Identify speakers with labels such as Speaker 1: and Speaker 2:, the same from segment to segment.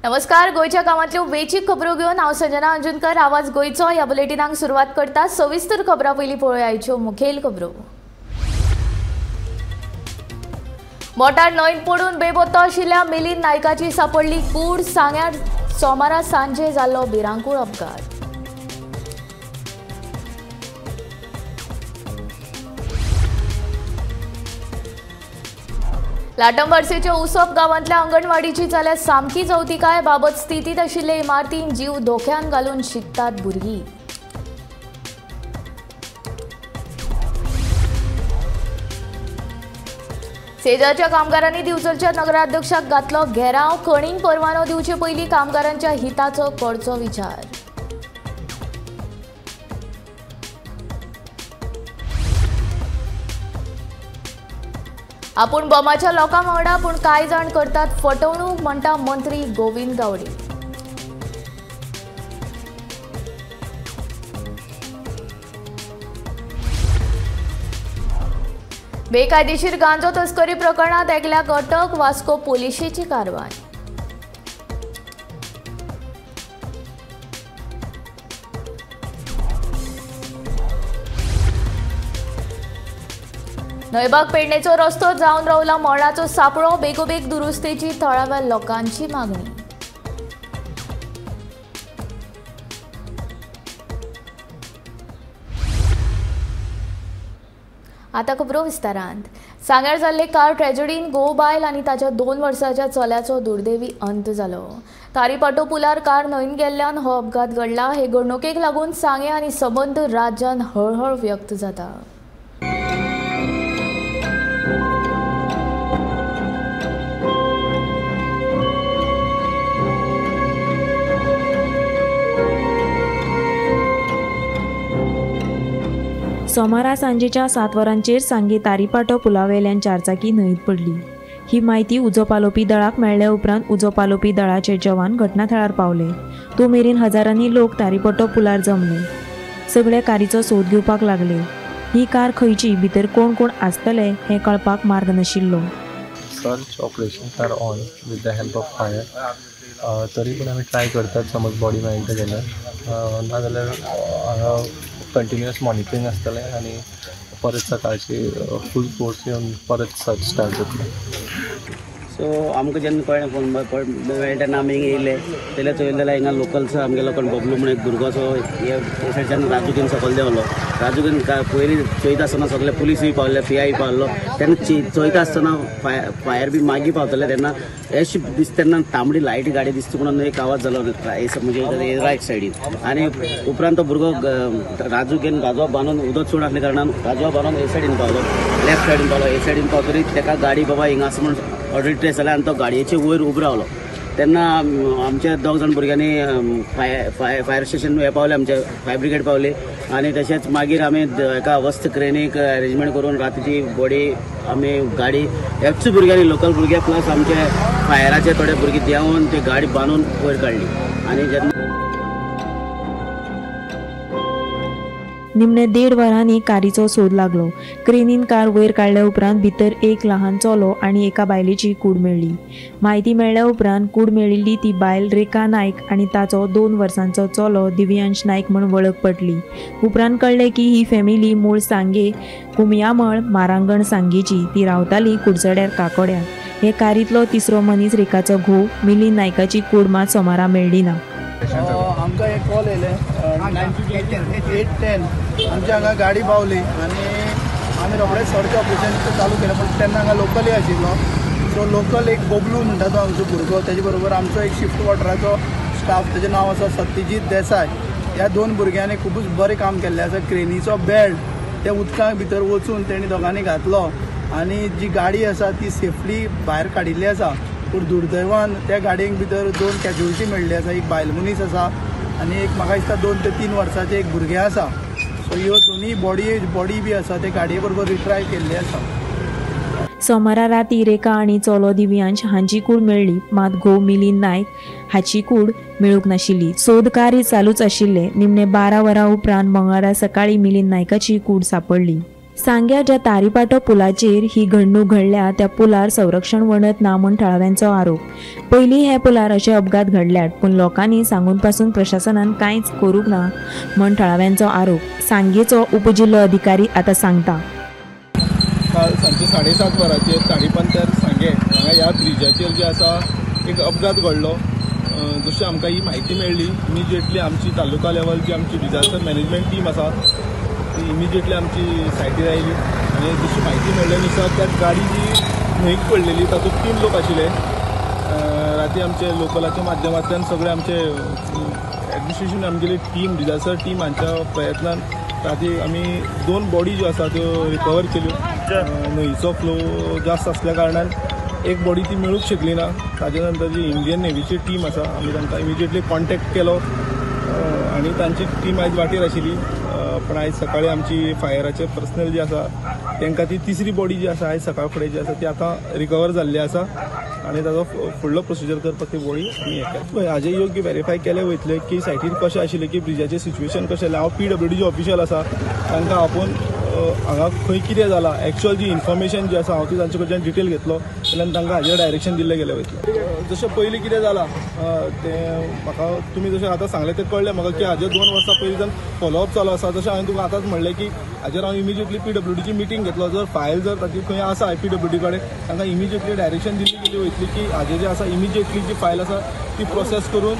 Speaker 1: नमस्कार, गोयच्या कामातल्यो वेचीक खबरो घेवन हांव संजना अंजुनकर आवाज गोयचो ह्या बुलेटिनाक सुरवात करता। सविस्तर खबरां पयलीं पळोवया आयच्यो मुखेल खबरो। मोटार न्हंयत पडून बेपत्तो आशिल्ल्या मिलिंद नायकाची सापडली कूड। सांग्यार सोमारा सांजे जाल्लो भिरांकूळ अपघात। लाटंबरसेच्या उसप गांवांतल्या अंगणवाडीची जाल्यार सामकी चवथिकाय बाबत स्थितीत आशिल्ले इमारतीन जीव धोक्यान घालून शिकतात भुरगीं। सेजाच्या कामगारांनी दिवचलच्या नगराध्यक्षाक घातलो घेराव। खणींक परवानो दिवचे पयलीं कामगारांच्या हिताचो करचो विचार। आपूण बोमाच्या लोकां वांगडा पूण कांय जाण करतात फटवणूक म्हणटा मंत्री गोविंद गावडे। बेकायदेशीर गांजो तस्करी प्रकरणात एकल्याक अटक। वास्को पोलिशेची कारवाय। न्हयबाग पेडणेचो रस्तो जावन रावला मोडाचो सापळो। बेगोबेग दुरुस्तेची थळाव्या लोकांची मागणी। आता खबरो विस्तारांत। सांग्यार जाल्ले कार ट्रॅजेडीन घोव बायल आनी ताच्या 2 वर्सांच्या चल्याचो दुर्दैवी अंत जालो। तारीपाटो पुलार कार न्हंयन गेल्ल्यान हो अपघात घडला। हे घडणुकेक लागून सांगे आनी सबंद राज्यान हळहळ व्यक्त जाता।
Speaker 2: सोमारा सांजेच्या 7 वरांचेर सांगे तारीपाटो पुलावेल्यान चारचाकी न्हंयत पडली। ही माहिती उजो पालोवपी दळाक मेळ्ळ्या उपरांत उजो पालोवपी दळाचे जवान घटनाथळार पावले। तो मेरेन हजारांनी लोक तारीपाटो पुलार जमले। सगळे कारीचो सोद घेवपाक लागले। ही कार खंयची, भितर कोण कोण आसतले हें कळपाक मार्ग नाशिल्लो।
Speaker 3: Search operations are on with the help of fire. तरी पण आमी ट्राय करतात, समज बॉडी मेळटा जाल्यार नाजाल्यार कंटिन्युअस मॉनिटरींग आसतलें आनी परत सकाळची फूल फोर्स येवन परत सर्च स्टार्ट जातलें।
Speaker 4: सो आमकां जेन्ना कळ्ळें फोन मेळ्ळे तेन्ना आमी येयले जाल्यार चोयलें जाल्यार हिंगा लोकल्स आमगे लोकांक बबलू म्हणून एक भुरगो हे सायडच्यान राजूकेन सकयल देंवलो। राजूकेन पयलीं चोयता आसतना सगळे पुलीसूय पावले, PI पावलो। तेन्ना चोयता आसतना फायर बी मागीर पावतले तेन्ना अशी दिसता तेन्ना तांबडी लायट गाडी दिसता म्हणून एक आवाज जालो म्हणजे रायट सायडीन। आनी उपरांत तो भुरगो राजूकेन गाजवाक बांदून उदक चड आसल्या कारणान गाजवाक बांदून हे सायडीन पावलो, लेफ्ट सायडीन पावलो। हे सायडीन पावतरीच ताका गाडी बाबा हिंगा आसा म्हणून ऑलरेडी ट्रेस जालें आनी तो गाडयेचे वयर उबो रावलो। तेन्ना आमच्या 2 जाण भुरग्यांनी फायर स्टेशन हे पावले, आमचे फायर ब्रिगेड पावली आनी तशेंच मागीर आमी एका वस्त क्रेनीक अरेंजमेंट करून रातीची बॉडी आमी गाडी एकच भुरग्यांनी लोकल भुरगे प्लस आमचे फायराचे थोडे भुरगे देंवन ती गाडी बांदून वयर काडली। आनी जेन्ना
Speaker 2: निमणे 1.5 वरांनी कारीचो सोद लागलो। क्रेनीन कार वयर काडल्या उपरांत भितर एक ल्हान चलो आनी एका बायलेची कूड मेळ्ळी। माहिती मेळ्ळ्या उपरांत कूड मेळिल्ली ती बायल रेखा नायक आनी ताचो 2 वर्सांचो चलो दिव्यांश नायक म्हूण वळख पटली। उपरांत कळ्ळें की ही फॅमिली मूळ सांगे कुमयामळ मारांगण सांगेची। ती रावताली कुडचड्यार काकोड्यार। हे कारींतलो 3रो मनीस रेखाचो घोव मिलिंद नायकाची कूड मात सोमारा मेळ्ळी ना।
Speaker 5: आमकां एक कॉल येयले 8:10 आमच्या हांगा गाडी पावली आनी आमी रोखडेच सर्च ऑपरेशन चालू केलें। पण तेन्ना हांगा लोकली आशिल्लो, सो लोकल एक बबलू म्हणटा तो आमचो भुरगो, तेजे बरोबर आमचो एक शिफ्ट वॉटराचो स्टाफ, तेजें नांव आसा सत्यजीत देसाय। ह्या 2 भुरग्यांनी खूबच बरें काम केल्लें आसा। क्रेनीचो बेल्ट ते उदकां भितर वचून तेणी दोगांनी घातलो आनी जी गाडी आसा ती सेफली भायर काडिल्ली आसा। पूण दुर्दैवान त्या गाडयेक भितर 2 कॅज्युअलिटी मेळ्ळी आसा। एक बायल मनीस आसा आनी एक म्हाका दिसता 2 ते 3 वर्साचें एक भुरगें आसा। सो ह्यो दोनी बॉडी बी आसा ते गाडये बरोबर रिट्राय केल्ली आसा।
Speaker 2: सोमारा राती रेखा आनी चलो दिव्यांश हांची कूड मेळ्ळी, मात घोव मिलिंद नायक हाची कूड मेळूंक नाशिल्ली। सोद कार्य चालूच आशिल्ले। निमणे 12 वरां उपरांत मंगळारा सकाळी मिलिंद नायकाची कूड सापडली। सांग्या ज्या तारीपाटो पुलाचेर ही घडणूक घडल्या त्या पुलार संरक्षण वणत ना म्हूण थळाव्यांचो आरोप. पयलीं हे पुलार अशे अपघात घडल्यात पूण लोकांनी सांगून पासून प्रशासनान कांयच करूंक ना म्हूण थळाव्यांचो आरोप सांगेचो उपजिल्लो अधिकारी आतां सांगता.
Speaker 5: काल सांजे 7:30 वरांचेर तारीपंथर सांगे हांगा ह्या ब्रिजाचेर जे आसा एक अपघात घडलो. जशी आमकां ही म्हायती मेळ्ळी इमिजिएटली आमची तालुका लेवलची आमची डिजास्टर मॅनेजमेंट टीम आसा ती इमिजिएटली आमची सायटीर आयली आनी जशी म्हायती मेळ्ळे नुसार त्या गाडी जी न्हंयक पडलेली तातूंत 3 लोक आशिल्ले. राती आमचे लोकलाच्या माध्यमांतल्यान सगळे आमचे एडमिनिस्ट्रेशन आमगेली टीम डिजास्टर टीम हांच्या प्रयत्नान राती आमी 2 बॉडी ज्यो आसा त्यो रिकवर केल्यो. न्हंयचो फ्लो जास्त आसल्या कारणान एक बॉडी ती मेळूंक शकली ना. ताजे नंतर जी इंडियन नेव्हीची टीम आसा आमी तांकां इमिजिएटली कॉन्टॅक्ट केलो आनी तांची टीम आयज वाटेर आशिल्ली. पण आयज सकाळीं आमची फायराचे पर्सनल जी आसा तांकां ती 3री बॉडी जी आसा आयज सकाळ फुडें जी आसा ती आतां रिकवर जाल्ली आसा आनी ताजो फुडलो प्रोसिजर करपाक ती बॉडी आमी हें हाजें योग्य व्हेरीफाय केलें वयतलें की सायटीर कशें आशिल्लें की ब्रिजाचें सिच्युएशन कशें जालें. हांव PWD ऑफिशियल आसा तांकां आपोवन हांगा खंय कितें जालां एक्चुअल जी इन्फॉर्मेशन जी आसा हांव ती तांचे कडच्यान डिटेल घेतलो जाल्यार तांकां हाजेर डायरेक्शन दिल्लें गेलें वयतलें. जशें पयलीं कितें जालां तें म्हाका तुमी जशें आतां सांगलें तें कळ्ळें म्हाका की हाजे 2 वर्सां पयलींच्यान फॉलोअप चालू आसा. जशें हांवें तुका आतांच म्हणलें की हाजेर हांव इमिजिएटली PWDची मिटींग घेतलो. जर फायल जर ताची खंय आसा PWD कडेन तांकां इमिजिएटली डायरेक्शन दिल्ली गेली वयतली की हाजे जे आसा इमिजिएटली जी फायल आसा ती प्रोसेस करून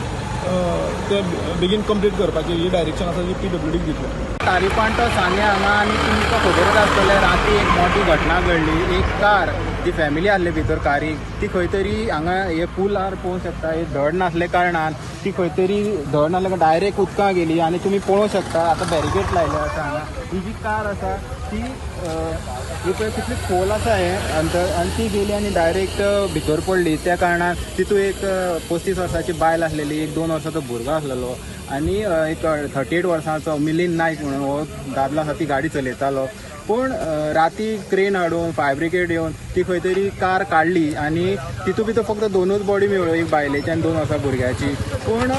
Speaker 5: ते बेगीन कंप्लीट करपाची ही डायरेक्शन आसा जी PWDक दितलो.
Speaker 6: तारीपांटो सांगे हांगा आनी तुमकां खबरच आसतलें राती एक मोठी घटना घडली. एक कार जी फॅमिली आसली भितर कारीक ती खंय तरी हांगा हे पुलार पळोवंक शकता हे धड नासले कारणान ती खंय तरी धड नासल्या डायरेक्ट उदकां गेली आनी तुमी पळोवंक शकता आतां बॅरिकेड लायले आसा हांगा. ही जी कार आसा ती कितली खोल आसा हें आनी ती गेली आनी डायरेक्ट भितर पडली. त्या कारणान तितून एक 35 वर्साची बायल आसलेली, एक 2 वर्साचो भुरगो आसलेलो आनी एक 38 वर्सांचो मिलिंद नायक म्हणून हो दादलो आसा ती गाडी चलयतालो. पूण राती क्रेन हाडून फायर ब्रिगेड येवन ती खंय तरी कार काडली आनी तितून भितर फक्त 2च बॉडी मेळ्ळ्यो, एक बायलेची आनी 2 वर्सां भुरग्याची. पूण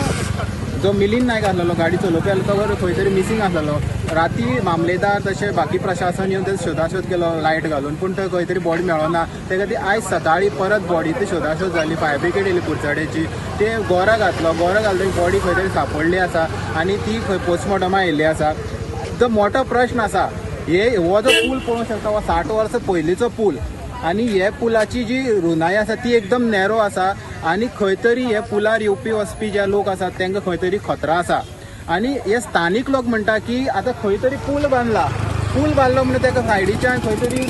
Speaker 6: जो मिलिंद नायक आसलेलो गाडी चलोवपी आसलो तो खंय तरी मिसींग आसलेलो. राती मामलेदार तशें बाकी प्रशासन येवन तेजो सोदाशोध केलो लायट घालून पूण तो खंय तरी बॉडी मेळ्ळो ना. ते खातीर आयज सकाळीं परत बॉडीची सोदाशोध जाली. फायर ब्रिगेड येयली कुडचड्याची. ते गोरा घातलो घालतकीर बॉडी खंय तरी सांपडली आसा आनी ती खंय पोस्टमॉर्टमा येयल्ली आसा. जो मोठो प्रश्न आसा हो जो पूल पळोवंक शकता हो 60 वर्सां पयलींचो पूल आनी हे पुलाची जी रुंदाय आसा ती एकदम नॅरो आसा आनी खंय तरी हे पुलार येवपी वचपी जे लोक आसात तांकां खंय तरी खतरो आसा. आनी हे स्थानीक लोक म्हणटा की आतां खंय तरी पूल बांदलो म्हणून ताका सायडीच्यान खंय तरी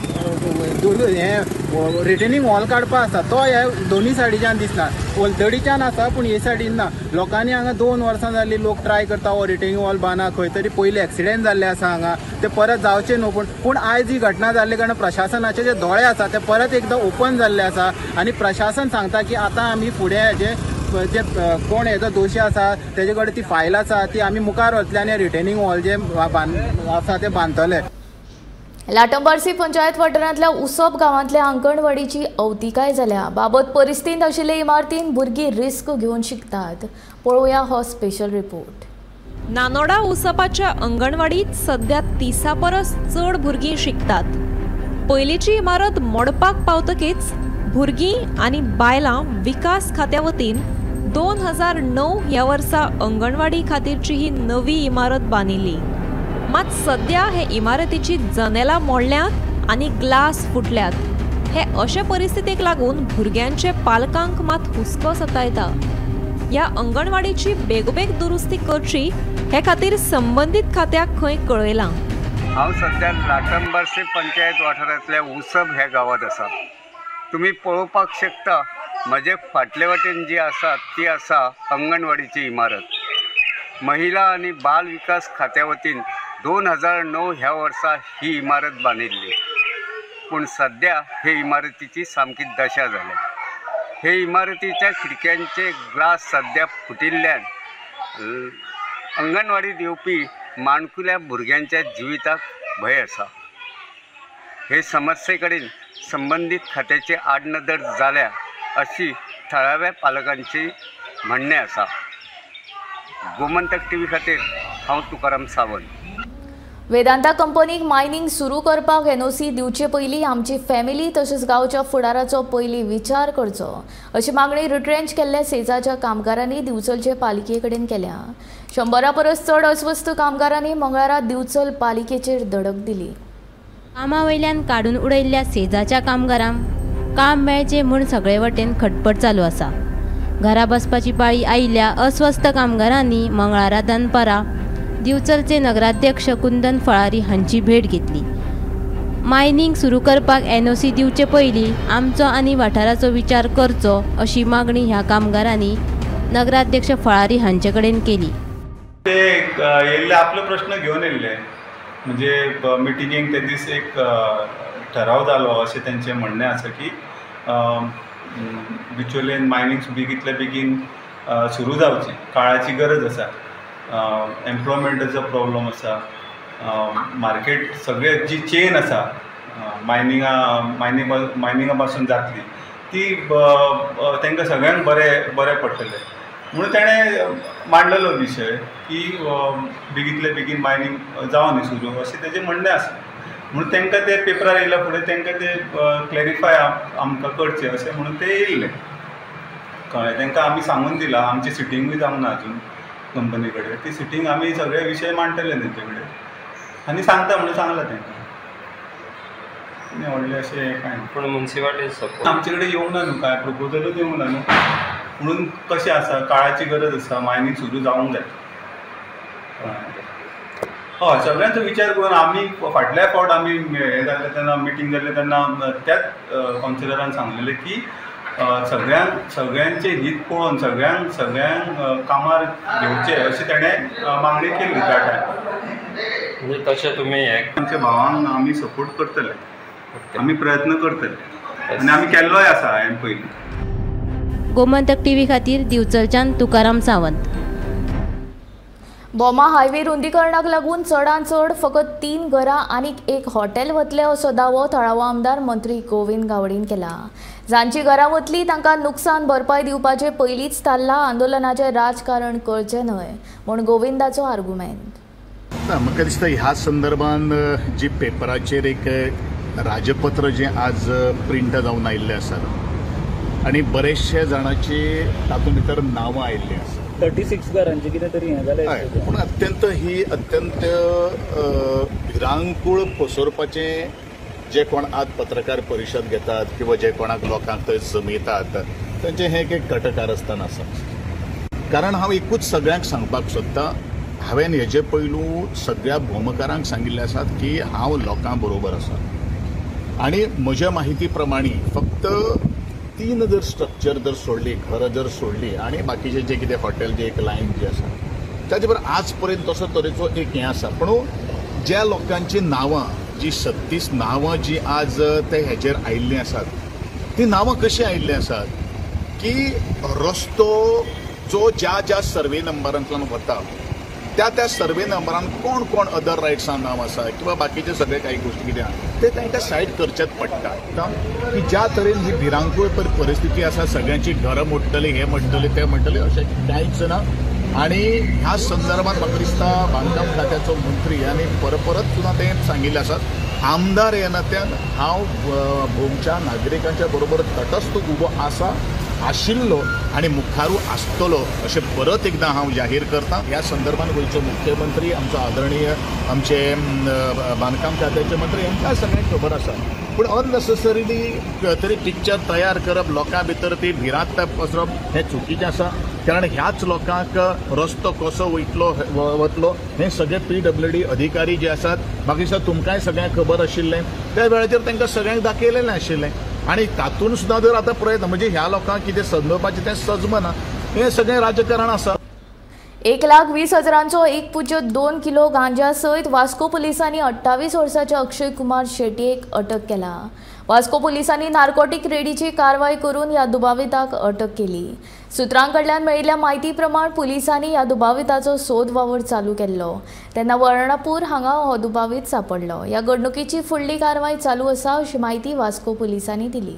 Speaker 6: हे रिटर्निंग वॉल काडपा आसा तो हे दोनी सायडीच्यान दिसना. ओलतडीच्यान आसा पूण हे सायडीन ना. लोकांनी हांगा 2 वर्सां जाल्ली लोक ट्राय करता हो रिटर्निंग वॉल बांदा. खंय तरी पयलीं एक्सिडेंट जाल्ले आसा हांगा ते परत जावचे न्हू. पूण आयज ही घटना जाल्ले कारणान प्रशासनाचे जे दोळे आसा ते परत एकदां ओपन जाल्ले आसा आनी प्रशासन सांगता की आतां आमी फुडें जे कोण हेजो दोशी आसा तेजे कडेन ती फायल आसा ती आमी मुखार वतले आनी रिटर्निंग वॉल जे आसा ते बांदतले.
Speaker 1: लाटंबारसी पंचायत वाठारांतल्या उसप गांवांतल्या अंगणवाडीची अवतिकाय जाल्या. बाबत परिस्थितींत आशिल्ले इमारतींत भुरगीं रिस्क घेवन शिकतात. पळोवया हो स्पेशल रिपोर्ट.
Speaker 7: नानोडा उसपाच्या अंगणवाडीत सध्या 30 परस चड भुरगीं शिकतात. पयलींची इमारत मोडपाक पावतकीच भुरगीं आनी बायलां विकास खात्या वतीन 2009 ह्या वर्सा अंगणवाडी खातीरची ही नवी इमारत बांदिल्ली. मात सध्या हे इमारतीची जनेलां मोडल्यात आनी ग्लास फुटल्यात. हे अशे परिस्थितीक लागून भुरग्यांचे पालकांक मात हुस्को सतायता. ह्या अंगणवाडीची बेगोबेग दुरुस्ती करची हे खातीर संबंधीत खात्याक खंय कळयलां.
Speaker 8: हांव सध्या लाटंबारसी पंचायत वाठारांतल्या उसप ह्या गांवांत आसा. तुमी पळोवपाक शकता म्हजे फाटले वटेन जी आसा ती आसा अंगणवाडीची इमारत. महिला आनी बाल विकास खात्या वतीन 2009 ह्या वर्सा ही इमारत बांदिल्ली. पूण सध्या हे इमारतीची सामकी दशा जाल्या. हे इमारतीच्या खिडक्यांचे ग्लास सध्या फुटिल्ल्यान अंगणवाडीत येवपी माणकुल्या भुरग्यांच्या जिविताक भंय आसा. हे समस्ये कडेन संबंधीत खात्याची आडनदर जाल्या अशी थळाव्या पालकांची म्हणणे आसा. गोमंतक TV खातीर हांव तुकाराम सावंत.
Speaker 1: वेदांता कंपनीक मायनिंग सुरू करपाक NOC दिवचे पयलीं आमची फॅमिली तशेंच गांवच्या फुडाराचो पयलीं विचार करचो अशी मागणी रिट्रेंच केल्ल्या सेजाच्या कामगारांनी दिवचलचे पालिके कडेन केल्या. 100 परस चड अस्वस्थ कामगारांनी मंगळारा दिवचल पालिकेचेर धडक दिली.
Speaker 9: कामा वयल्यान काडून उडयल्ल्या सेजाच्या कामगारांक काम मेळचें म्हूण सगळे वटेन खटपट चालू आसा. घरा बसपाची पाळी आयिल्ल्या अस्वस्थ कामगारांनी मंगळारा दनपारा दिवचलचे नगराध्यक्ष कुंदन फळारी हांची भेट घेतली. मायनिंग सुरू करपाक NOC दिवचे पयलीं आमचो आनी वाठाराचो विचार करचो अशी मागणी ह्या कामगारांनी नगराध्यक्ष फळारी हांचे कडेन केली.
Speaker 10: ते येयल्ले आपले प्रश्न घेवन येयल्ले म्हणजे मिटिंगेक ते दीस एक ठराव जालो अशें तेंचें म्हणणें आसा की बिचोलेन मायनिंग बेगींतल्या बेगीन सुरू जावचें. काळाची गरज आसा. एम्प्लॉयमेंटाचो प्रॉब्लम आसा. मार्केट सगळे जी चेन आसा मायनिंगा पासून जातली ती तांकां सगळ्यांक बरें पडटलें म्हणून ताणें मांडलेलो विशय की बेगींतले बेगीन मायनिंग जावं न्ही सुरू अशें तेजें म्हणणें आसा. म्हणून तांकां ते पेपरार येयल्या फुडें तांकां ते क्लॅरिफाय आमकां करचें अशें म्हणून ते येयल्ले. कळ्ळें. तांकां आमी सांगून दिलां. आमचें सिटींगूय जावंक ना अजून कंपनी कडेन. ती सिटींग आमी सगळे विशय मांडटले तेंचे कडेन आनी सांगता म्हणून सांगलां तांकां. व्हडलें अशें कांय
Speaker 3: पूण म्युन्सिपालिटी
Speaker 10: आमचे कडेन येवंक ना न्हू. कांय प्रपोजलूच येवंक ना न्हू. म्हणून कशें आसा काळाची गरज आसा. मायनिंग सुरू जावंक जाय. हय सगळ्यांचो विचार करून आमी फाटल्या फावट आमी हें जाल्ले तेन्ना मिटींग जाल्ले तेन्ना त्याच कावन्सिलरान सांगलेलें की सगळ्यांचें हित पळोवन सगळ्यांक कामार घेवचें अशी ताणें मागणी केल्ली त्या टायमार.
Speaker 3: म्हणजे तशें तुमी
Speaker 10: आमच्या भावांक आमी सपोर्ट करतले. आमी प्रयत्न करतले आनी आमी केल्लोय आसा हांवें पयलीं.
Speaker 9: गोमंतक TV खातीर दिवचलच्यान तुकाराम सावंत.
Speaker 1: बोमा हायवे रुंदीकरणाक लागून चडांत चड फकत 3 घरां आनी एक हॉटेल वतले असो दावो थळावो आमदार मंत्री गोविंद गावडेन केला. जांची घरां वतली तांकां नुकसान भरपाय दिवपाचे पयलींच थारला. आंदोलनाचें राजकारण करचें न्हय म्हूण गोविंदाचो आर्ग्युमेंट.
Speaker 11: म्हाका दिसता ह्या संदर्भान जी पेपराचेर एक राजपत्र जें आज प्रिंट जावन आयिल्लें आसा आनी बरेचशे जाणांची तातूंत भितर नांवां आयिल्लीं आसा.
Speaker 4: 36 घरांचे कितें तरी हें जालें.
Speaker 11: पूण अत्यंत भिरांकूळ पसरपाचें जे कोण आज पत्रकार परिशद घेतात किंवा जे कोणाक लोकांक थंय जमयतात तांचें हें एक कटकारस्थान आसा. कारण हांव एकूच सगळ्यांक सांगपाक सोदतां. हांवें हेजे पयलू सगळ्या भोमकारांक सांगिल्लें आसात की हांव लोकां बरोबर आसा आनी म्हज्या माहिती प्रमाणे फक्त 3 जर स्ट्रक्चर जर सोडली घरां जर सोडली आनी बाकीचे जे कितें हॉटेल जे एक लायन जी आसा ताचे बरोबर आज पर्यंत तसो तरेचो एक हें आसा. पूण ज्या लोकांची नांवां जी 36 नांवां जी आज ते हेजेर आयिल्लीं आसात ती नांवां कशीं आयिल्लीं आसात की रस्तो जो ज्या सर्वे नंबरांतल्यान वता त्या सर्वे नंबरान कोण कोण अदर रायट्सान नांव आसा किंवा बाकीचे सगळे काही गोष्टी कितें आसा ते तांकां सायड करचेच पडटा. की ज्या तरेन ही भिरांकूळ परिस्थिती आसा सगळ्यांची घरां मोडटली हे मोडटले ते म्हणटले अशें कांयच ना. आनी ह्या संदर्भात म्हाका दिसता बांदकाम खात्याचो मंत्री आनी परत सुद्दां ते सांगिल्लें आसात आमदार ह्या नात्यान हांव भोमच्या नागरिकांच्या बरोबर तटस्थ उबो आशिल्लो आनी मुखारू आसतलो अशें परत एकदां हांव जाहीर करतां. ह्या संदर्भात गोंयचो मुख्यमंत्री आमचो आदरणीय आमचे बांदकाम खात्याचे मंत्री हांकां सगळ्यांक खबर आसा. पूण अननेसेसरिली तरी पिक्चर तयार करप लोकां भितर ती भिरांत पसरप हें चुकीचें आसा. कारण ह्याच लोकांक रस्तो कसो वतलो हे सगळे PWD अधिकारी जे आसात म्हाका दिसता तुमकांय सगळ्यांक खबर आशिल्लें. त्या वेळाचेर तांकां सगळ्यांक दाखयलेलें आशिल्लें आनी तातूंत सुद्दां जर आतां प्रयत्न म्हणजे ह्या लोकांक कितें समजोवपाचें तें सजमना. हें सगळें राजकारण आसा.
Speaker 1: 1,20,000चो 1.2 किलो गांजा सयत वास्को पुलिसांनी 28 वर्साच्या अक्षय कुमार शेटयेक अटक केला. वास्को पुलिसांनी नार्कोटीक रेडीची कारवाय करून ह्या दुबाविताक अटक केली. सुत्रांकडल्यान मेळिल्ल्या म्हायती प्रमाण पुलिसांनी ह्या दुबाविताचो सोद वावर चालू केल्लो तेन्ना वर्णापूर हांगा हो दुबावीत सांपडलो. ह्या घडणुकेची फुडली कारवाय चालू आसा अशी म्हायती वास्को पुलिसांनी दिली.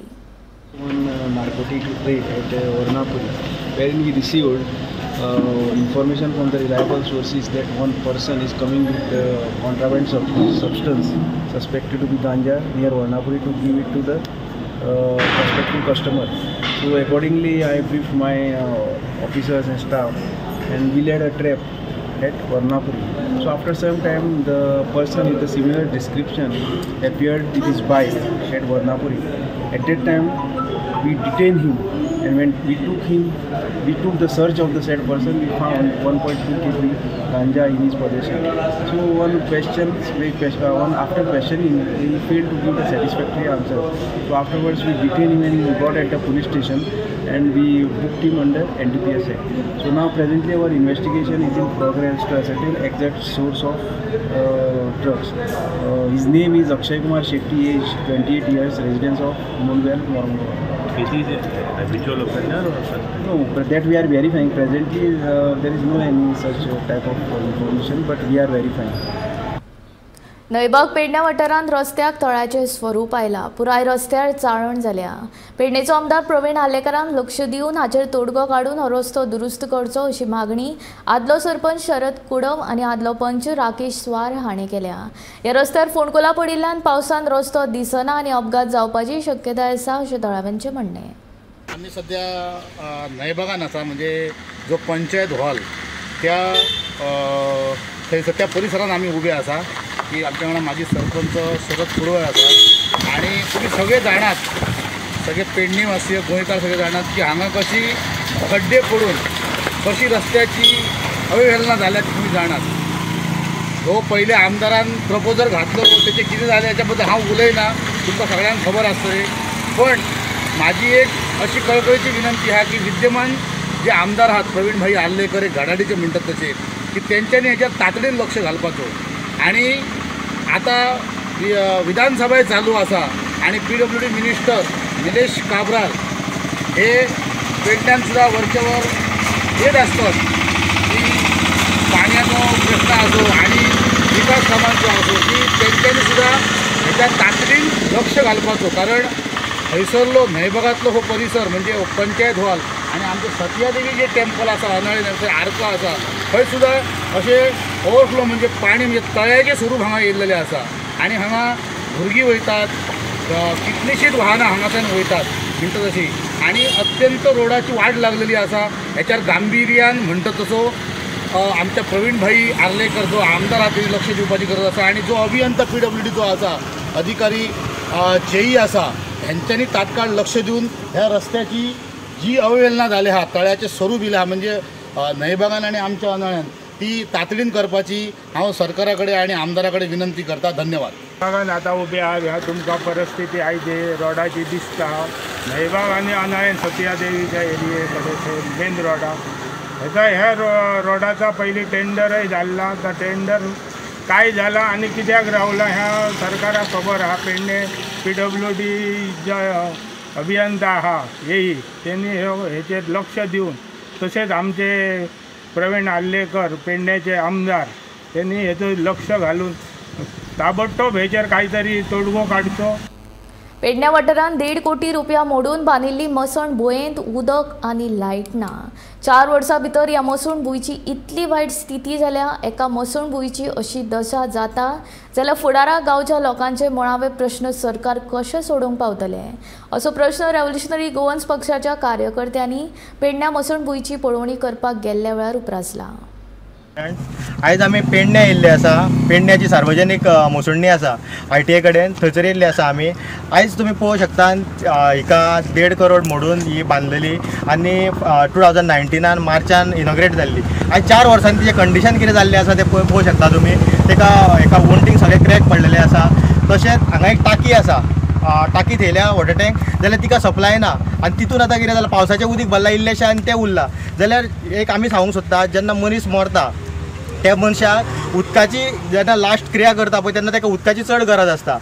Speaker 12: narcotic raid at Varnapuri, wherein we received information from the reliable sources that one person is coming with contraband substance suspected to be ganja near Varnapuri to give it to the prospective customer. So accordingly, I briefed my officers and staff, and we laid a trap at Varnapuri. So after some time, the person with a similar description appeared with his bike at Varnapuri. At that time, we detained him, and when we took the search of the said person, we found 1.2 kg ganja in his possession. So after questioning, he failed to give a satisfactory answer. So afterwards, we detained him and got at the police station, and we booked him under NDPS Act. So now presently our investigation is in progress to ascertain exact source of drugs. His name is Akshay Kumar Shetty, age 28 years, residence of Mulwell, Morungova.
Speaker 13: Is he a habitual offender or something?
Speaker 12: No, but that we are verifying. Presently, there is no any such type of information, but we are verifying.
Speaker 1: नयबाग पेडण्या वाठारांत रस्त्याक तळ्याचें स्वरूप आयला. पुराय रस्त्यार चाळण जाल्या. पेडणेचो आमदार प्रवीण आर्लेकरान लक्ष दिवन हाचेर तोडगो काडून हो रस्तो दुरुस्त करचो अशी मागणी आदलो सरपंच शरद कुडम आनी आदलो पंच राकेश स्वार हांणी केल्या. ह्या रस्त्यार फोंडकुलां पडिल्ल्यान पावसान रस्तो दिसना आनी अपघात जावपाची शक्यताय आसा अशें तळाव्यांचें म्हणणें.
Speaker 11: आम्ही सध्या नयबागान आसा, म्हणजे जो पंचायत हॉल त्या परिसरात आम्ही उभे आसा की आमच्या वांगडा माजी सरपंच शरद कुडवळ आसा. आणि तुम्ही सगळे जाणात, सगळे पेडणेवासी गोंयकार सगळे जाणात की हांगा कशी खड्डे पडून कशी रस्त्याची अवहेलना जाल्या ती तुम्ही जाणात. हो पहिले आमदारान प्रपोजल घातलो, त्याचे कितें जालें हेच्या बद्दल हांव उलयना, तुमकां सगळ्यांक खबर आसतली. पण माझी एक अशी कळकळीची विनंती आहे की विद्यमान जे आमदार आहात प्रवीण भाई आर्लेकर, एक घडाडीचे म्हणतात तसे, की त्यांच्यानी ह्याच्यात तातडीन लक्ष घालपाचो. आणि आता विधानसभा चालू आसा आणि PWD मिनिस्टर निलेश काब्राल हे पेडण्यान सुद्धा वरचेवर येत असतात की पाण्याचो प्रश्न असो आणि विकास कामांचो असो की त्यांच्यानी सुद्धा ह्याच्यात तातडीन लक्ष घालपाचो. कारण थंयसरलो नयबागातलो हो परिसर म्हणजे पंचायत हॉल आणि आमचे सत्यादेवी जे टेम्पल आसा अनळी आर्को आसा थंय सुद्धा असे ओवरफ्लो म्हणजे पाणी म्हणजे तळ्याचे स्वरूप हांगा येयल्लेले आसा. आणि हांगा भुरगीं वयतात, कितलीशीच वाहनां हांगाच्यान वयतात म्हणटा तशी. आणि अत्यंत रोडाची वाट लागलेली आसा. हेच्यार गांभीर्यान म्हणटा तसो आमच्या प्रवीण भाई आर्लेकर जो आमदार आहा तेणी लक्ष दिवपाची गरज आसा. आणि जो अभियंता PWD जो आसा, अधिकारी JE आसा, हेंच्यांनी तात्काळ लक्ष दिवन ह्या रस्त्याची जी अवहेलना जाली आहा, तळ्याचें स्वरूप इलें आहा म्हणजे नयबागान आनी आमच्या अनळ्यान ती तातडीन करपाची हांव सरकारा कडेन आनी आमदारा कडेन विनंती करता. धन्यवाद.
Speaker 14: नयबागान आतां उबे आहा ह्या तुमकां परिस्थिती आयजे रोडाची दिसता. नयबाग आनी अनळ्यान सत्यादेवीच्या एरिये कडेन मेन रोडाक ह्या रोडाचा पयलीं टेंडरय जाल्ला. तो टेंडर काय झाला आणि कित्याक रावला ह्या सरकाराक खबर आहा. पेडणे PWD जो अभियंता आहा येई त्यांनी हेचेर लक्ष दिवन, तसेच आमचे प्रवीण आर्लेकर पेडण्याचे आमदार त्यांनी हेचेर लक्ष घालून ताबडतोब हेचेर काहीतरी तोडगो काडचो.
Speaker 1: पेडण्या वाठारांत 1.5 कोटी रुपया मोडून बांदिल्ली मसण भुंयेंत उदक आनी लायट ना. 4 वर्सां भितर ह्या मसण भुंयची इतली वायट स्थिती जाल्या. एका मसण भुंयची अशी दशा जाता जाल्यार फुडाराक गांवच्या लोकांचे मुळावे प्रश्न सरकार कशे सोडोवंक पावतले असो प्रश्न रेव्होल्युशनरी गोवन्स पक्षाच्या कार्यकर्त्यांनी पेडण्या मसण भुंयची पळोवणी करपाक गेल्ल्या वेळार उप्रासला.
Speaker 15: आयज आमी पेडण्या येयल्ले आसा. पेडण्याची सार्वजनीक मोसुणणी आसा ITA कडेन, थंयसर येयल्ले आसा आमी. आयज तुमी पळोवंक शकता हिका 1.5 करोड मोडून ही बांदलेली आनी 2019 मार्चान इनॉग्रेट जाल्ली. आयज 4 वर्सांनी तिचें कंडिशन कितें जाल्लें आसा तें पळोवंक शकता तुमी. तेका एका वोंटींग सगळे क्रॅक पडलेले आसा. तशेंच हांगा एक टाकी आसा, टाकी थेयल्या वॉटर टँक, जाल्यार तिका सप्लाय ना. आनी तितून आतां कितें जालां, पावसाचें उदीक भरलां इल्लेशें आनी तें उरलां. जाल्यार एक आमी सांगूंक सोदता, जेन्ना मनीस मरता त्या मनशाक उदकाची जेन्ना लास्ट क्रिया करता पळय तेन्ना ताका उदकाची चड गरज आसता.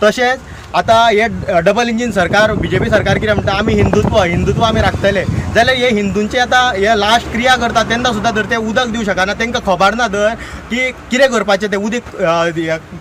Speaker 15: तशेंच आतां हे डबल इंजीन सरकार BJP सरकार कितें म्हणटा, आमी हिंदुत्व आमी राखतले. जाल्यार हे हिंदूंचे आतां हे लास्ट क्रिया करता तेन्ना सुद्दां जर ते उदक दिवंक शकना, तांकां खबर ना जर की कितें करपाचें तें उदीक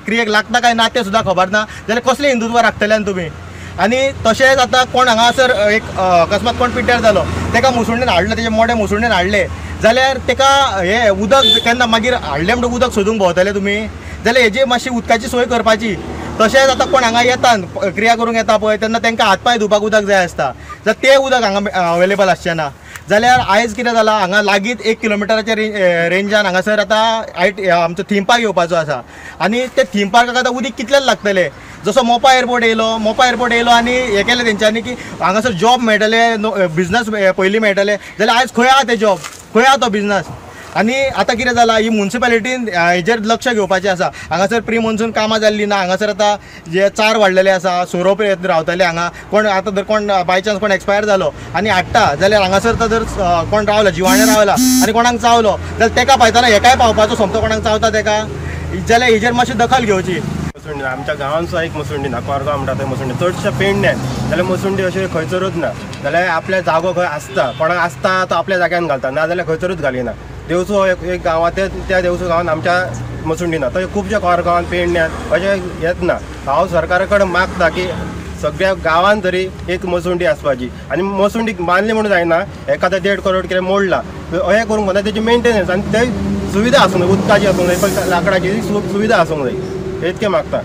Speaker 15: क्रियेक लागता काय ना तें सुद्दां खबर ना, जाल्यार कसलें हिंदुत्व राखतल्यान तुमी. आनी तशेंच आतां कोण हांगासर एक अकस्मात कोण पिड्ड्यार जालो, ताका मुसुणेन हाडलो, तेजे मोडे मुसुणेन हाडले जाल्यार तेका हे उदक केन्ना मागीर हाडलें म्हणटकूच उदक सोदूंक भोंवतले तुमी, जाल्यार हेजी मातशी उदकाची सोय करपाची. तशेंच आतां कोण हांगा येता क्रिया करूंक येता पळय तेन्ना तांकां हातपाय धुवपाक उदक जाय आसता, जाल्यार तें उदक हांगा अवेलेबल आसचें ना. जाल्यार आयज कितें जालां, हांगा लागींच 1 किलोमिटराच्या रेंजान हांगासर आतां आमचो थीम पार्क येवपाचो आसा आनी ते थीम पार्काक आतां उदीक कितलें लागतलें. जसो मोपा एअरपोर्ट येयलो आनी हें केलें तेंच्यांनी की हांगासर जॉब मेळटले, बिजनस पयलीं मेळटले, जाल्यार आयज खंय आहा ते जॉब, खंय आहा तो बिजनस. आनी आतां कितें जालां, ही म्युन्सिपालिटीन हेजेर लक्ष घेवपाचें आसा. हांगासर प्री मॉन्सून कामां जाल्लीं ना, हांगासर आतां जे चार वाडलेले आसा, सोरोप रावतले हांगा. कोण आतां जर कोण बाय चान्स कोण एक्सपायर जालो आनी हाडटा जाल्यार हांगासर जर कोण रावला, जिवाणें रावला आनी कोणाक चावलो जाल्यार तेका पावतना हेकाय पावपाचो सोमतो कोणाक चावता तेका, जाल्यार हेजेर मातशी दखल घेवची.
Speaker 12: मसुंडी आमच्या गांवांत सुद्दां एक मसुंडी ना, कोरगांव म्हणटा थंय मसुंडी, चडशे पेडण्यान. जाल्यार मसुंडी अशें खंयसरूच ना. जाल्यार आपल्या जागो खंय आसता, कोणाक आसता तो आपल्या जाग्यान घालता, ना जाल्यार खंयसरूच घालिना. देवचो एक गांवांत त्या देवचो गांवांत आमच्या मसुंडी ना, तशें खुबशे कोरगांवांत पेडण्यात अशें येत ना. हांव सरकारा कडेन मागता की सगळ्या गांवांत तरी एक मसुंडी आसपाची. आनी मसुंडी बांदली म्हणून जायना, एखादा 1.5 करोड कितें मोडला अशें करूंक जाय, तेजी मेंटेनन्स आनी थंय सुविधा आसूंक जाय, उदकाची आसूंक जाय, लाकडाची सुविधा आसूंक जाय, इतकें मागता.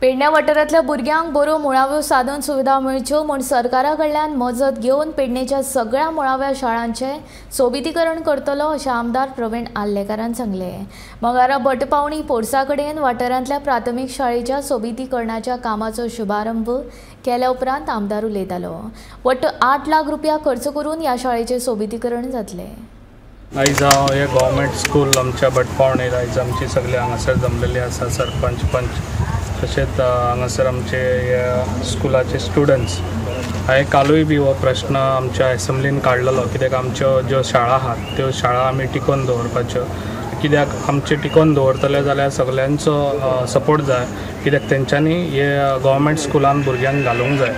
Speaker 1: पेडण्या वाठारांतल्या भुरग्यांक बऱ्यो मुळाव्यो साधन सुविधा मेळच्यो म्हूण सरकारा कडल्यान मजत घेवन पेडणेच्या सगळ्या मुळाव्या शाळांचें सोबितीकरण करतलो अशें आमदार प्रवीण आल्लेकारान सांगलें. मंगळारा भटपावणी पोरसा कडेन वाठारांतल्या प्राथमीक शाळेच्या सोबितीकरणाच्या कामाचो शुभारंभ केल्या उपरांत आमदार उलयतालो. वट्ट 8 लाख रुपया खर्च करून ह्या शाळेचें सोबितीकरण जातलें.
Speaker 16: आयज हांव हे गव्हर्मेंट स्कूल आमच्या भटपावणेर आयज आमची सगळीं हांगासर जमलेली आसा, सरपंच पंच तशेंच हांगासर आमचे स्कुलाचे स्टुडंट्स. हांवें कालूय बी हो प्रश्न आमच्या एसेंब्लीन काडलेलो, कित्याक आमच्यो ज्यो शाळा आहात त्यो शाळा आमी टिकोवन दवरपाच्यो. कित्याक आमचे टिकोवन दवरतले जाल्यार सगळ्यांचो सपोर्ट जाय, कित्याक तेंच्यांनी हे गव्हर्मेंट स्कुलान भुरग्यांक घालूंक जाय.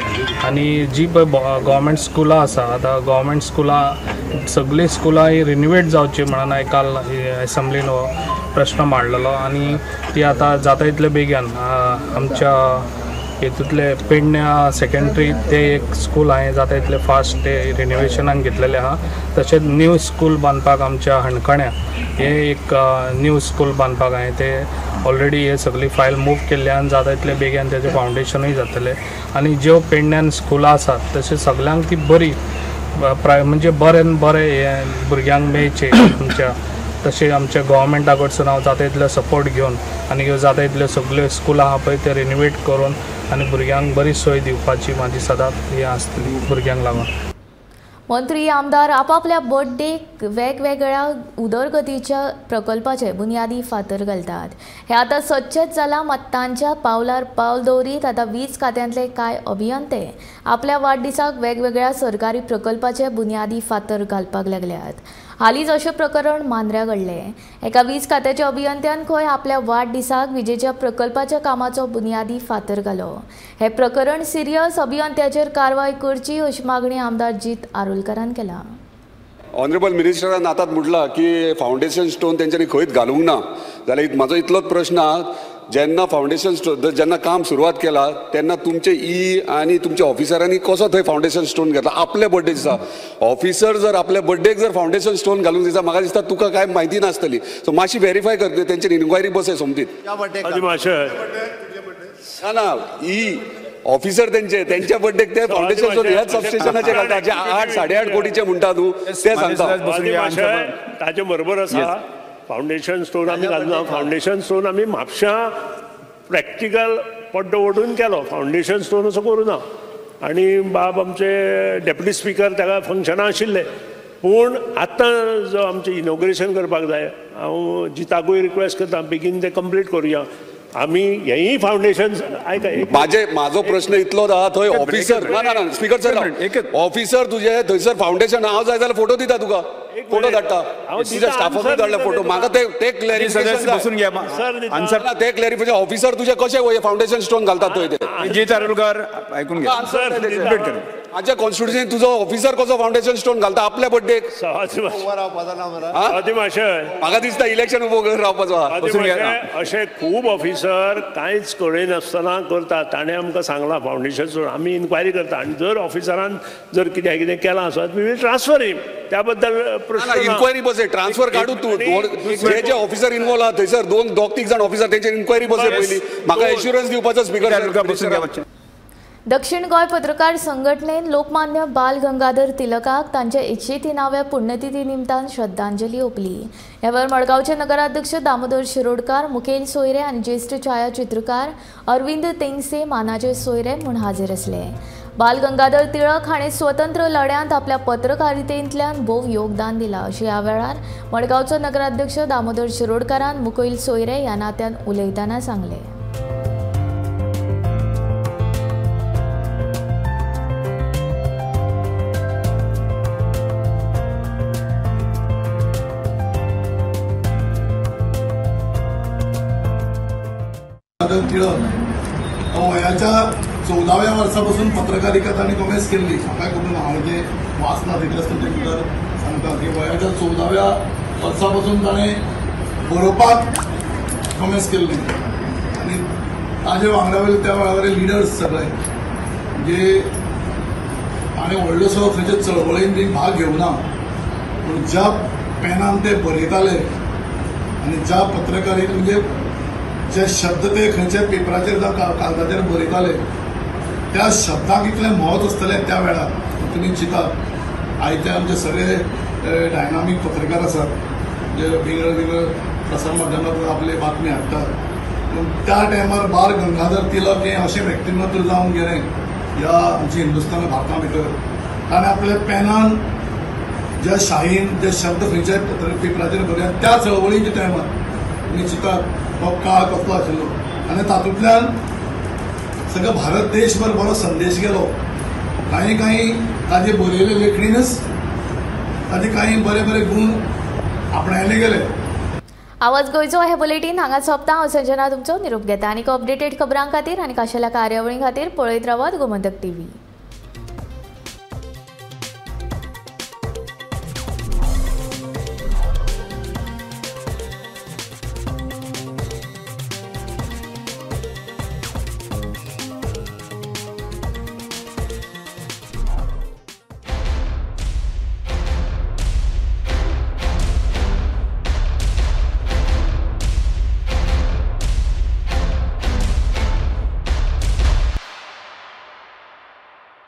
Speaker 16: आनी जी पळय गव्हर्मेंट स्कुलां आसा, आतां गव्हर्मेंट स्कुलां सगळीं स्कुलां ही रिन्युवेट जावची म्हणून हांवें काल एसेंब्लीन हो प्रश्न मांडलेलो आनी ती आतां जाता तितले बेगीन आमच्या हेतूंतले पेडण्या सेकंड्री ते एक स्कूल हांवें जाता तितले फास्ट ते रिनोवेशनाक घेतलेले आहा. तशेंच न्यू स्कूल बांदपाक आमच्या हणकण्या हे एक न्यू स्कूल बांदपाक हांवें ते ऑलरेडी हे सगळी फायल मूव केल्ल्यान जाता तितले बेगीन तेजें फावंडेशनूय जातलें. आनी ज्यो पेडण्यान स्कुलां आसात तशें सगळ्यांक ती बरी म्हणजे बरें हे भुरग्यांक मेळचे आमच्या, तशें आमच्या गोवोरमेंटा कडसून हांव जाता तितले सपोर्ट घेवन आनी ह्यो जाता तितल्यो सगळ्यो स्कुलां आहा पळय ते रिनोवेट करून आनी भुरग्यांक बरी सोय दिवपाची म्हाजी सदांच ही आसतली भुरग्यांक लागून.
Speaker 1: मंत्री आमदार आपापल्या बर्थडेक वेगवेगळ्या उदरगतीच्या प्रकल्पाचे बुनयादी फातर घालतात. हे आतां सच्चेच जालां, मात तांच्या पावलार पावल दवरीत आतां वीज खात्यांतले कांय अभियंते आपल्या वाडदिसाक वेगवेगळ्या सरकारी प्रकल्पाचे बुनयादी फातर घालपाक लागल्यात. हालींच अशें प्रकरण मांद्र्या घडलें. एका वीज खात्याच्या अभियंत्यान खंय आपल्या वाडदिसाक विजेच्या प्रकल्पाच्या कामाचो बुनयादी फातर घालो. हे प्रकरण सिरियस, अभियंत्याचेर कारवाय करची अशी मागणी आमदार जीत आरोलकरान केला.
Speaker 17: ऑनरेबल मिनिस्टरान आतांच म्हटलां की फावंडेशन स्टोन तेंच्यांनी खंयच घालूंक ना, जाल्यार म्हाजो इतलोच प्रश्न आहा, जेन्ना फावंडेशन स्टोन जेन्ना काम सुरवात केला तेन्ना तुमचे आनी तुमच्या ऑफिसरांनी कसो थंय फावंडेशन स्टोन घेतला आपल्या बर्थडे दिसा. ऑफिसर जर आपल्या बर्थडेक जर फावंडेशन स्टोन घालूंक दिता म्हाका दिसता तुका कांय म्हायती नासतली. सो मातशी व्हेरीफाय करता तेंच्यानी इन्क्वायरी बसय सोमतीत. ना ऑफिसर त्यांच्या बर्थडेक ते फावंडेशन स्टोन ह्याच सबस्टेशनाचे घालता जे 8-8.5 कोटीचे म्हणटा तूं ते सांगता.
Speaker 13: ताचे बरोबर आसा फावंडेशन स्टोन आमी घालना. फावंडेशन स्टोन आमी म्हापशां प्रॅक्टिकल पड्डो ओडून केलो, फावंडेशन स्टोन असो करूं ना. आनी बाब आमचे डेप्युटी स्पीकर ताका फंक्शनां आशिल्ले, पूण आतां जो आमचें इनॉग्रेशन करपाक जाय, हांव जिताकूय रिक्वेस्ट करता बेगीन तें कंप्लीट करुया. आमी हेंय फावंडेशन
Speaker 17: म्हाजो प्रश्न इतलोच आहा, थंय ऑफिसर ना स्पीकर सर ऑफिसर तुजे थंयसर फावंडेशन हांव जाय जाल्यार फोटो दिता तुका, फोटो धाडटा तुज्या स्टाफाकूय धाडला फोटो. म्हाका ते क्लॅरिफिकेशन ते क्लॅरिफिकेशन ऑफिसर तुजे कशे फावंडेशन स्टोन घालतात थंय ते जीत आरोलकर आयकून घे. माझ्या कॉन्स्टिट्युन्सीन तुजो ऑफिसर कसो फावंडेशन स्टोन घालता आपल्या बर्थडेक. म्हाका दिसता इलेक्शन उबो करून रावपाचो आहा.
Speaker 13: अशें खूब ऑफिसर कांयच कळनासतना करतात. ताणें आमकां सांगलां फावंडेशन स्टोन आमी इन्क्वायरी करता आनी जर ऑफिसरान जर कितें केलां आसत वी वील ट्रान्सफर हिम. त्या बद्दल प्रश्न
Speaker 17: इन्क्वायरी बसय ट्रान्सफर काढू तू हे जे ऑफिसर इन्वॉल्व आहात थंयसर दोन तीग जाण ऑफिसर त्यांची इन्क्वायरी बसय पयली म्हाका एश्युरन्स दिवपाचो स्पीकर
Speaker 1: दक्षिण गोय पत्रकार संघटनेन लोकमान्य बाल गंगाधर तिलकाक तांच्या 103व्या पुण्यतिथी निमतान श्रद्धांजली ओपली। ह्या वेळार मडगांवचे नगराध्यक्ष दामोदर शिरोडकार, मुखेल सोयरे आनी ज्येष्ठ छायाचित्रकार अरविंद तेंगसे मानाचे सोयरे म्हूण हाजीर आसले। बाल गंगाधर तिलक हाणें स्वतंत्र लढ्यांत आपल्या पत्रकारितेंतल्यान भोव योगदान दिलां अशें ह्या वेळार मडगांवचो नगराध्यक्ष दामोदर शिरोडकारान मुखेल सोयरे ह्या नात्यान उलयतना सांगलें।
Speaker 5: टिळक वयाच्या 14व्या वर्सापासून पत्रकारिता ताणें कॉमेर्स केल्ली। म्हाका खबर ना, हांव जे वाचना तितलेंच तुमचे भितर सांगता की वयाच्या 14व्या वर्सापासून ताणें बरोवपाक कॉमेर्स केल्ली आनी ताजे वांगडा वयले त्या वेळावयले लिडर्स सगळे जे ताणें व्हडलोसो खंयचे चळवळीन बी भाग घेवना, पूण ज्या पेनान ते बरयताले आनी ज्या पत्रकारीत म्हणजे जे शब्द ते खंयच्या पेपराचेर जावं कागदाचेर बरयताले त्या शब्दाक इतलें म्हत्व आसतलें त्या वेळार। तुमी चिंतात आयचे आमचे सगळे डायनामीक पत्रकार आसात जे वेगळे वेगळे प्रसार माध्यमांतून आपली बातमी हाडटात, पूण त्या टायमार बाल गंगाधर तिलक हें अशें व्यक्तिमत्व जावन गेलें ह्या आमच्या हिंदुस्तान भारता भितर। ताणें आपल्या पेनान ज्या शाहीन जे शब्द खंयच्याय पेपराचेर बरयतात त्या चळवळीच्या टायमार तुमी चिंतात तो काळ कसलो आशिल्लो आनी तातूंतल्यान सगळो भारत देशभर बरो संदेश गेलो। काही ताजे बरयले लेखणीनच ताजे काही बरे बरे गुण आपणायले गेले।
Speaker 1: आवाज गोयचो हे बुलेटिन हांगा सोंपता। हांव संजना तुमचो निरोप घेता आनी अपडेटेड खबरां खातीर आनी खाशेल्या कार्यावळीं खातीर पळयत रावात गोमंतक TV।